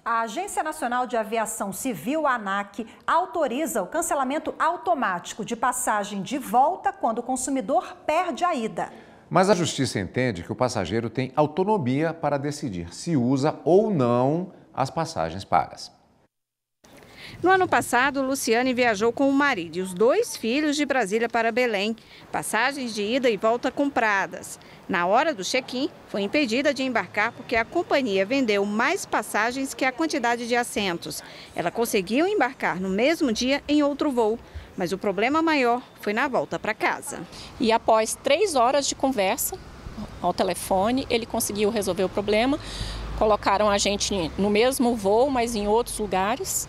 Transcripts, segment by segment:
A Agência Nacional de Aviação Civil, a ANAC, autoriza o cancelamento automático de passagem de volta quando o consumidor perde a ida. Mas a Justiça entende que o passageiro tem autonomia para decidir se usa ou não as passagens pagas. No ano passado, Luciane viajou com o marido e os 2 filhos de Brasília para Belém. Passagens de ida e volta compradas. Na hora do check-in, foi impedida de embarcar porque a companhia vendeu mais passagens que a quantidade de assentos. Ela conseguiu embarcar no mesmo dia em outro voo, mas o problema maior foi na volta para casa. E após 3 horas de conversa ao telefone, ele conseguiu resolver o problema. Colocaram a gente no mesmo voo, mas em outros lugares.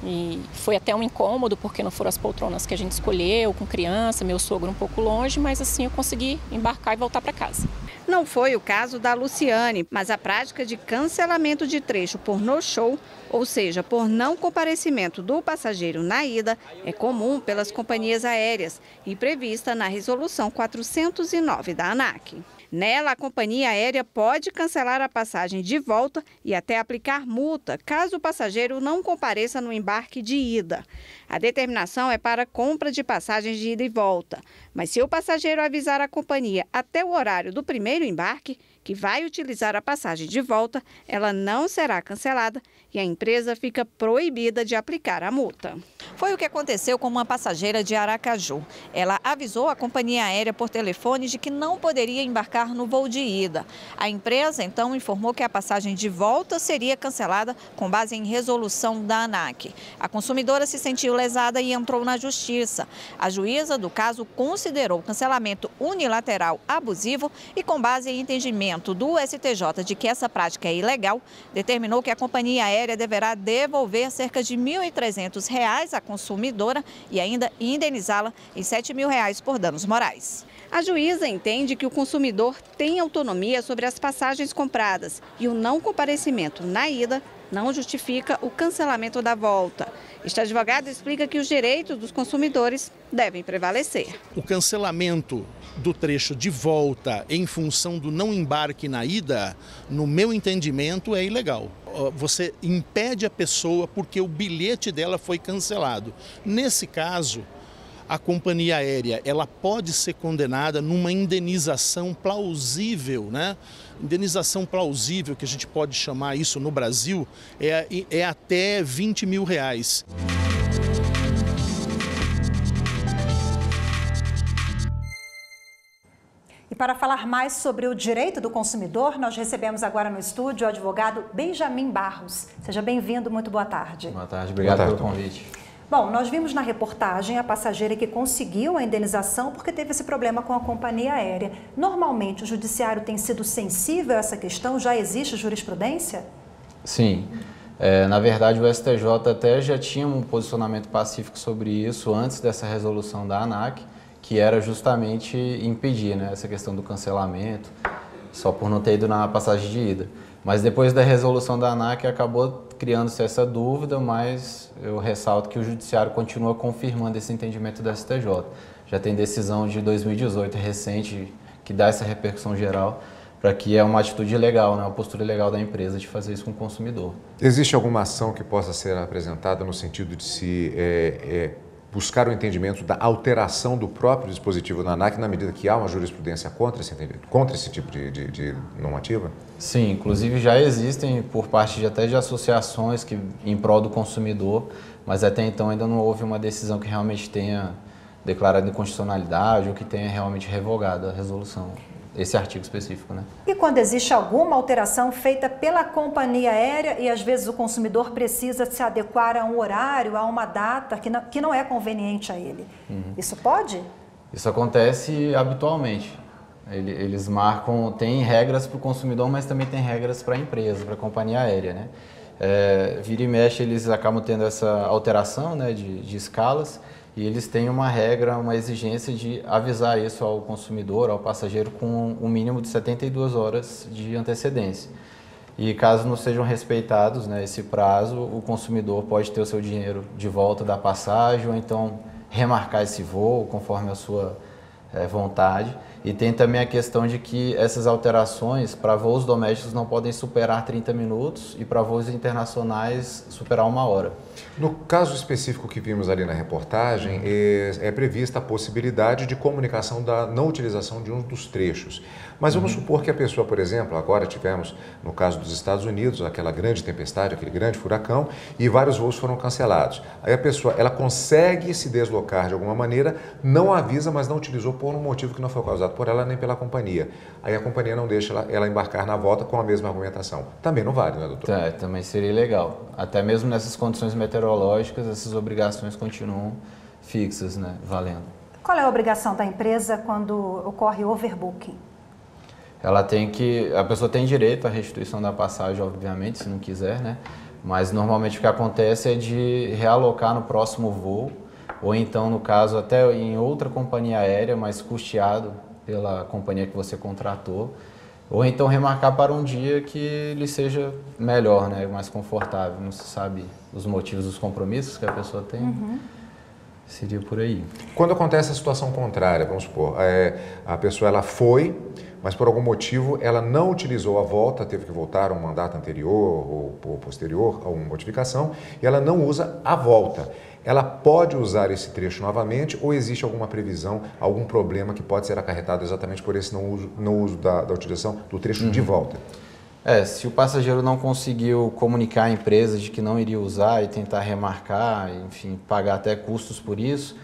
E foi até um incômodo, porque não foram as poltronas que a gente escolheu, com criança, meu sogro um pouco longe, mas assim eu consegui embarcar e voltar para casa. Não foi o caso da Luciane, mas a prática de cancelamento de trecho por no-show, ou seja, por não comparecimento do passageiro na ida, é comum pelas companhias aéreas e prevista na Resolução 409 da ANAC. Nela, a companhia aérea pode cancelar a passagem de volta e até aplicar multa, caso o passageiro não compareça no embarque de ida. A determinação é para compra de passagens de ida e volta. Mas se o passageiro avisar a companhia até o horário do primeiro embarque, que vai utilizar a passagem de volta, ela não será cancelada e a empresa fica proibida de aplicar a multa. Foi o que aconteceu com uma passageira de Aracaju. Ela avisou a companhia aérea por telefone de que não poderia embarcar no voo de ida. A empresa, então, informou que a passagem de volta seria cancelada com base em resolução da ANAC. A consumidora se sentiu lesada e entrou na justiça. A juíza do caso considerou o cancelamento unilateral abusivo e, com base em entendimento do STJ de que essa prática é ilegal, determinou que a companhia aérea deverá devolver cerca de R$ 1.300 à consumidora e ainda indenizá-la em R$ 7.000 por danos morais. A juíza entende que o consumidor tem autonomia sobre as passagens compradas e o não comparecimento na ida não justifica o cancelamento da volta. Este advogado explica que os direitos dos consumidores devem prevalecer. O cancelamento do trecho de volta em função do não embarque na ida, no meu entendimento, é ilegal. Você impede a pessoa porque o bilhete dela foi cancelado. Nesse caso, a companhia aérea ela pode ser condenada numa indenização plausível, né? Indenização plausível, que a gente pode chamar isso no Brasil, é até R$ 20.000. E para falar mais sobre o direito do consumidor, nós recebemos agora no estúdio o advogado Benjamin Barros. Seja bem-vindo, muito boa tarde. Boa tarde, obrigado pelo convite. Bom, nós vimos na reportagem a passageira que conseguiu a indenização porque teve esse problema com a companhia aérea. Normalmente o judiciário tem sido sensível a essa questão? Já existe jurisprudência? Sim. Na verdade, o STJ até já tinha um posicionamento pacífico sobre isso antes dessa resolução da ANAC, que era justamente impedir, né, essa questão do cancelamento, só por não ter ido na passagem de ida. Mas depois da resolução da ANAC acabou criando-se essa dúvida, mas eu ressalto que o Judiciário continua confirmando esse entendimento da STJ. Já tem decisão de 2018 recente que dá essa repercussão geral para que é uma atitude legal, né, uma postura legal da empresa de fazer isso com o consumidor. Existe alguma ação que possa ser apresentada no sentido de se buscar o entendimento da alteração do próprio dispositivo da ANAC na medida que há uma jurisprudência contra esse tipo de normativa? Sim, inclusive já existem por parte até de associações que em prol do consumidor, mas até então ainda não houve uma decisão que realmente tenha declarado inconstitucionalidade ou que tenha realmente revogado a resolução, esse artigo específico, né? E quando existe alguma alteração feita pela companhia aérea e às vezes o consumidor precisa se adequar a um horário, a uma data que não é conveniente a ele, isso pode? Isso acontece habitualmente. Eles marcam, tem regras para o consumidor, mas também tem regras para a empresa, para a companhia aérea, né? Vira e mexe, eles acabam tendo essa alteração, né, de escalas, e eles têm uma regra, uma exigência de avisar isso ao consumidor, ao passageiro, com um mínimo de 72 horas de antecedência. E caso não sejam respeitados, né, esse prazo, o consumidor pode ter o seu dinheiro de volta da passagem ou então remarcar esse voo conforme a sua vontade. E tem também a questão de que essas alterações para voos domésticos não podem superar 30 minutos e para voos internacionais superar 1 hora. No caso específico que vimos ali na reportagem, é prevista a possibilidade de comunicação da não utilização de um dos trechos. Mas vamos supor que a pessoa, por exemplo, agora tivemos, no caso dos Estados Unidos, aquela grande tempestade, aquele grande furacão, e vários voos foram cancelados. Aí a pessoa, ela consegue se deslocar de alguma maneira, não avisa, mas não utilizou por um motivo que não foi causado por ela nem pela companhia. Aí a companhia não deixa ela embarcar na volta com a mesma argumentação. Também não vale, não é, doutor? Tá, também seria legal. Até mesmo nessas condições meteorológicas, essas obrigações continuam fixas, né, valendo. Qual é a obrigação da empresa quando ocorre overbooking? A pessoa tem direito à restituição da passagem, obviamente, se não quiser, né? Mas normalmente o que acontece é de realocar no próximo voo, ou então, no caso, até em outra companhia aérea, mas custeado pela companhia que você contratou, ou então remarcar para um dia que lhe seja melhor, né? Mais confortável. Não se sabe os motivos dos compromissos que a pessoa tem. Seria por aí. Quando acontece a situação contrária, vamos supor, a pessoa ela foi, mas por algum motivo ela não utilizou a volta, teve que voltar a um mandato anterior ou posterior a uma modificação, e ela não usa a volta. Ela pode usar esse trecho novamente ou existe alguma previsão, algum problema que pode ser acarretado exatamente por esse não uso da utilização do trecho de volta? Se o passageiro não conseguiu comunicar à empresa de que não iria usar e tentar remarcar, enfim, pagar até custos por isso,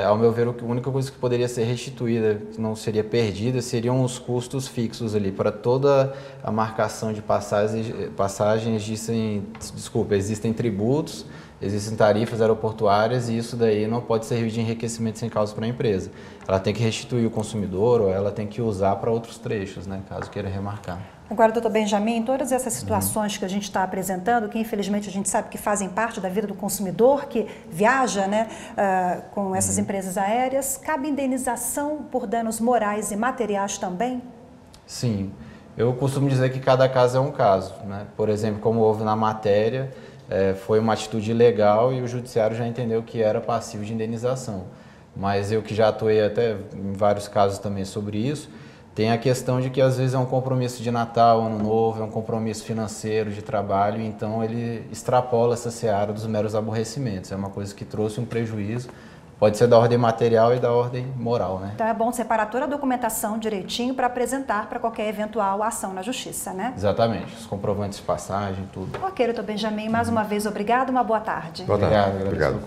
ao meu ver, a única coisa que poderia ser restituída, que não seria perdida, seriam os custos fixos ali. Para toda a marcação de passagens existem tributos, existem tarifas aeroportuárias e isso daí não pode servir de enriquecimento sem causa para a empresa. Ela tem que restituir o consumidor ou ela tem que usar para outros trechos, né, caso queira remarcar. Agora, doutor Benjamin, em todas essas situações que a gente está apresentando, que infelizmente a gente sabe que fazem parte da vida do consumidor, que viaja, né, com essas empresas aéreas, cabe indenização por danos morais e materiais também? Sim, eu costumo dizer que cada caso é um caso, né? Por exemplo, como houve na matéria, foi uma atitude ilegal e o judiciário já entendeu que era passivo de indenização. Mas eu que já atuei até em vários casos também sobre isso, tem a questão de que às vezes é um compromisso de Natal, Ano Novo, é um compromisso financeiro, de trabalho, então ele extrapola essa seara dos meros aborrecimentos. É uma coisa que trouxe um prejuízo, pode ser da ordem material e da ordem moral, né? Então é bom separar toda a documentação direitinho para apresentar para qualquer eventual ação na justiça, né? Exatamente, os comprovantes de passagem, tudo. Ok, doutor Benjamin, mais uma vez obrigado, uma boa tarde. Boa tarde. Obrigado.